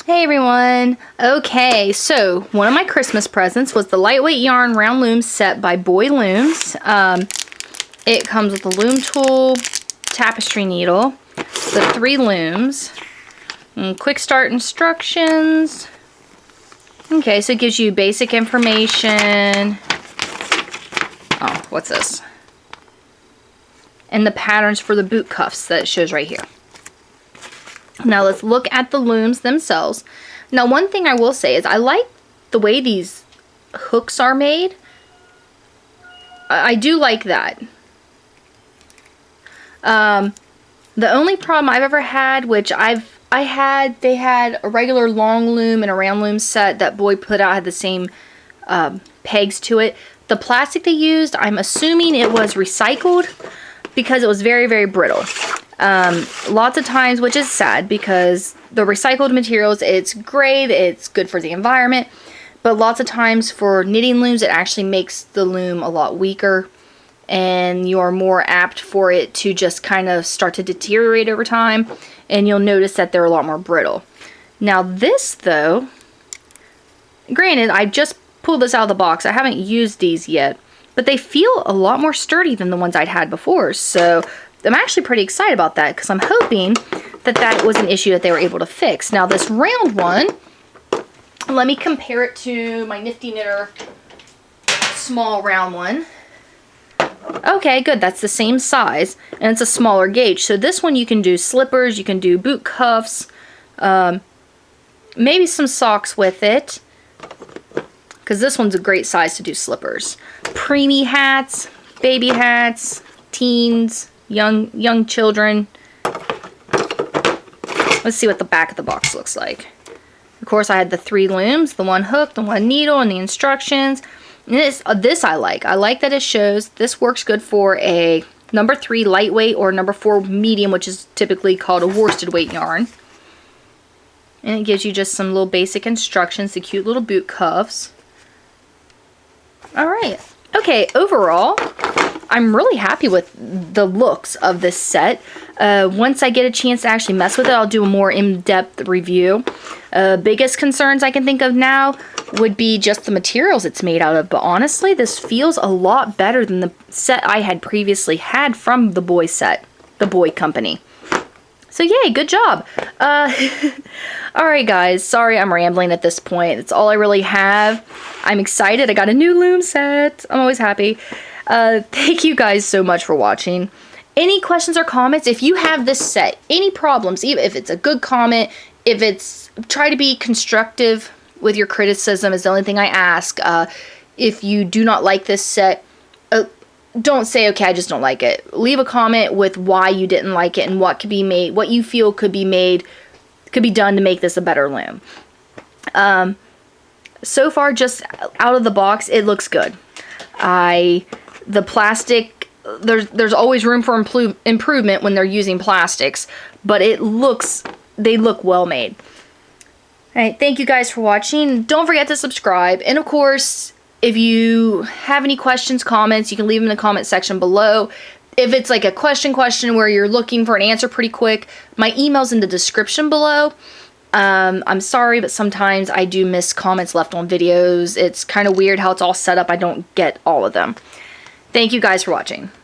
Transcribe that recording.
Hey everyone! Okay, so one of my Christmas presents was the lightweight yarn round loom set by Boy Looms. It comes with a loom tool, tapestry needle, the 3 looms, and quick start instructions. Okay, so it gives you basic information. Oh, what's this? And the patterns for the boot cuffs that it shows right here. Now let's look at the looms themselves. Now one thing I will say is I like the way these hooks are made. I do like that. The only problem I've ever had, which they had a regular long loom and a round loom set that Boy put out, had the same pegs to it. The plastic they used, I'm assuming it was recycled because it was very, very brittle. Lots of times, which is sad because the recycled materials, it's great, it's good for the environment, but lots of times for knitting looms, it actually makes the loom a lot weaker and you're more apt for it to just kind of start to deteriorate over time, and you'll notice that they're a lot more brittle. Now this though, granted, I just pulled this out of the box, I haven't used these yet, but they feel a lot more sturdy than the ones I'd had before, so I'm actually pretty excited about that because I'm hoping that that was an issue that they were able to fix. Now this round one, let me compare it to my Nifty Knitter small round one. Okay, good, that's the same size and it's a smaller gauge. So this one you can do slippers, you can do boot cuffs, maybe some socks with it, because this one's a great size to do slippers. Preemie hats, baby hats, teens, young children. Let's see what the back of the box looks like. Of course, I had the 3 looms, the 1 hook, the 1 needle, and the instructions. And this I like. I like that it shows this works good for a number 3 lightweight or number 4 medium, which is typically called a worsted weight yarn. And it gives you just some little basic instructions, the cute little boot cuffs. Alright. Okay, overall, I'm really happy with the looks of this set. Once I get a chance to actually mess with it, I'll do a more in-depth review. Biggest concerns I can think of now would be just the materials it's made out of. But honestly, this feels a lot better than the set I had previously had from the Boy set, the Boy company. So yay, good job. Alright guys, sorry I'm rambling at this point. That's all I really have. I'm excited. I got a new loom set. I'm always happy. Thank you guys so much for watching. Any questions or comments? If you have this set, any problems, even if it's a good comment, if it's, try to be constructive with your criticism is the only thing I ask. If you do not like this set, don't say, okay, I just don't like it. Leave a comment with why you didn't like it and what could be made, what you feel could be made, could be done to make this a better loom. So far, just out of the box, it looks good. The plastic, there's always room for improvement when they're using plastics, but they look well made. Alright, thank you guys for watching. Don't forget to subscribe, and of course, if you have any questions, comments, you can leave them in the comment section below. If it's like a question where you're looking for an answer pretty quick, my email's in the description below. I'm sorry, but sometimes I do miss comments left on videos. It's kind of weird how it's all set up. I don't get all of them. Thank you guys for watching.